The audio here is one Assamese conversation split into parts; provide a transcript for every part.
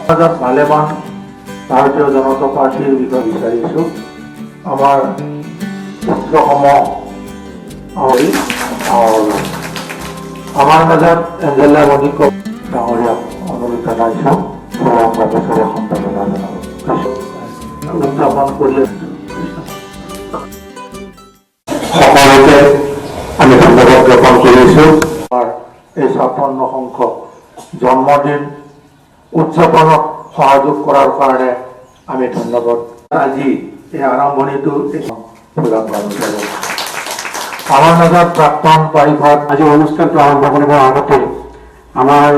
ভালেমান ভাৰতীয় জনতা পাৰ্টিৰ বিষয়ে বিচাৰিছোঁ। আমাৰ পুত্ৰসমূহ আমাৰ মাজত এঞ্জেলা মণিক ডাঙৰীয়াক অনুৰোধ জনাইছোঁ বছৰে সম্পাদনা জনাব উদযাপন কৰি সকলোকে আমি ধন্যবাদ জ্ঞাপন কৰিছোঁ। এই 56 সংখ্যক জন্মদিন উদযাপনত সহযোগ কৰাৰ কাৰণে আমি ধন্যবাদ। আজি এই আৰম্ভণিটো আমাৰ মাজত প্ৰাক্তন পাৰিষদ আজি অনুষ্ঠানটো আৰম্ভ কৰিবৰ আগতে আমাৰ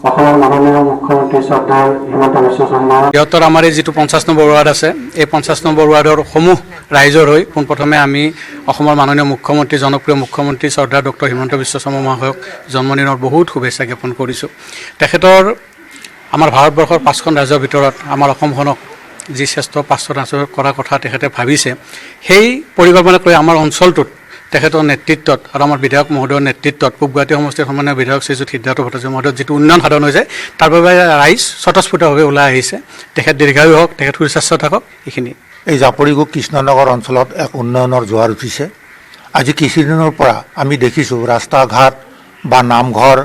অসমৰ মাননীয় মুখ্যমন্ত্ৰী শ্ৰদ্ধাৰ হিমন্ত বিশ্ব শৰ্মা বৃহত্তৰ আমাৰ এই যিটো 50 নম্বৰ ৱাৰ্ড আছে, এই 50 নম্বৰ ৱাৰ্ডৰ সমূহ ৰাইজৰ হৈ পোনপ্ৰথমে আমি অসমৰ মাননীয় মুখ্যমন্ত্ৰী জনপ্ৰিয় মুখ্যমন্ত্ৰী শ্ৰদ্ধা ডক্টৰ হিমন্ত বিশ্ব শৰ্মা মহাশয়ক জন্মদিনৰ বহুত শুভেচ্ছা জ্ঞাপন কৰিছোঁ। তেখেতৰ আমাৰ ভাৰতবৰ্ষৰ 5খন ৰাজ্যৰ ভিতৰত আমাৰ অসমখনক যি শ্ৰেষ্ঠ 5খন ৰাজ্য কৰাৰ কথা তেখেতে ভাবিছে, সেই পৰিকল্পনা কৰি আমাৰ অঞ্চলটোত তেখেতৰ নেতৃত্বত আৰু আমাৰ বিধায়ক মহোদয়ৰ নেতৃত্বত পূব গুৱাহাটী সমষ্টিৰ সন্মানীয় বিধায়ক শ্ৰীযুত সিদ্ধাৰ্থ ভট্টাচাৰ্য মহোদয়ৰ যিটো উন্নয়ন সাধন হৈছে, তাৰ বাবে ৰাইজ স্বতঃস্ফূৰ্তভাৱে ওলাই আহিছে। তেখেত দীৰ্ঘায়ু হওক, তেখেত সুস্বাস্থ্য থাকক। এইখিনি এই জাপৰিগো কৃষ্ণনগৰ অঞ্চলত এক উন্নয়নৰ জোৱাৰ উঠিছে। আজি কিছুদিনৰ পৰা আমি দেখিছোঁ ৰাস্তা ঘাট বা নামঘৰ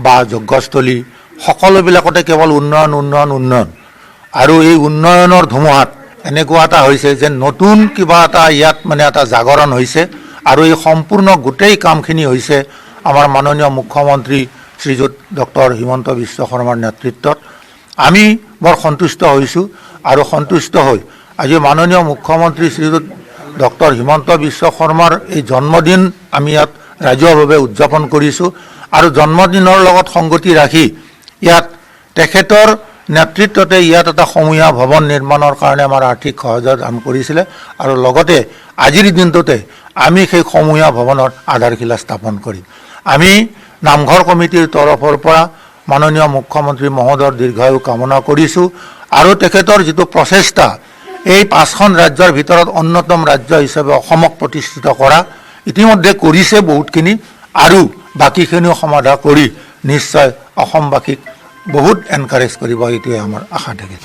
বা যজ্ঞস্থলী সকলোবিলাকতে কেৱল উন্নয়ন উন্নয়ন উন্নয়ন। আৰু এই উন্নয়নৰ ধুমুহাত এনেকুৱা এটা হৈছে যে নতুন কিবা এটা ইয়াত মানে এটা জাগৰণ হৈছে। আৰু এই সম্পূৰ্ণ গোটেই কামখিনি হৈছে আমাৰ মাননীয় মুখ্যমন্ত্ৰী শ্ৰীযুত ডক্টৰ হিমন্ত বিশ্ব শৰ্মাৰ নেতৃত্বত। আমি বৰ সন্তুষ্ট হৈছোঁ আৰু সন্তুষ্ট হৈ আজি মাননীয় মুখ্যমন্ত্ৰী শ্ৰীযুত ডক্টৰ হিমন্ত বিশ্ব শৰ্মাৰ এই জন্মদিন আমি ইয়াত ৰাজহুৱাভাৱে উদযাপন কৰিছোঁ। আৰু জন্মদিনৰ লগত সংগতি ৰাখি ইয়াত তেখেতৰ নেতৃত্বতে ইয়াত এটা সমূহীয়া ভৱন নিৰ্মাণৰ কাৰণে আমাৰ আৰ্থিক সহায়তা দান কৰিছিলে। আৰু লগতে আজিৰ দিনটোতে আমি সেই সমূহীয়া ভৱনৰ আধাৰশিলা স্থাপন কৰিম। আমি নামঘৰ কমিটিৰ তৰফৰ পৰা মাননীয় মুখ্যমন্ত্ৰী মহোদয়ৰ দীৰ্ঘায়ু কামনা কৰিছোঁ। আৰু তেখেতৰ যিটো প্ৰচেষ্টা এই 5খন ৰাজ্যৰ ভিতৰত অন্যতম ৰাজ্য হিচাপে অসমক প্ৰতিষ্ঠিত কৰা ইতিমধ্যে কৰিছে বহুতখিনি, আৰু বাকীখিনিও সমাধা কৰি নিশ্চয় অসমবাসীক বহুত এনকাৰেজ কৰিব, এইটোৱে আমাৰ আশা থাকিল।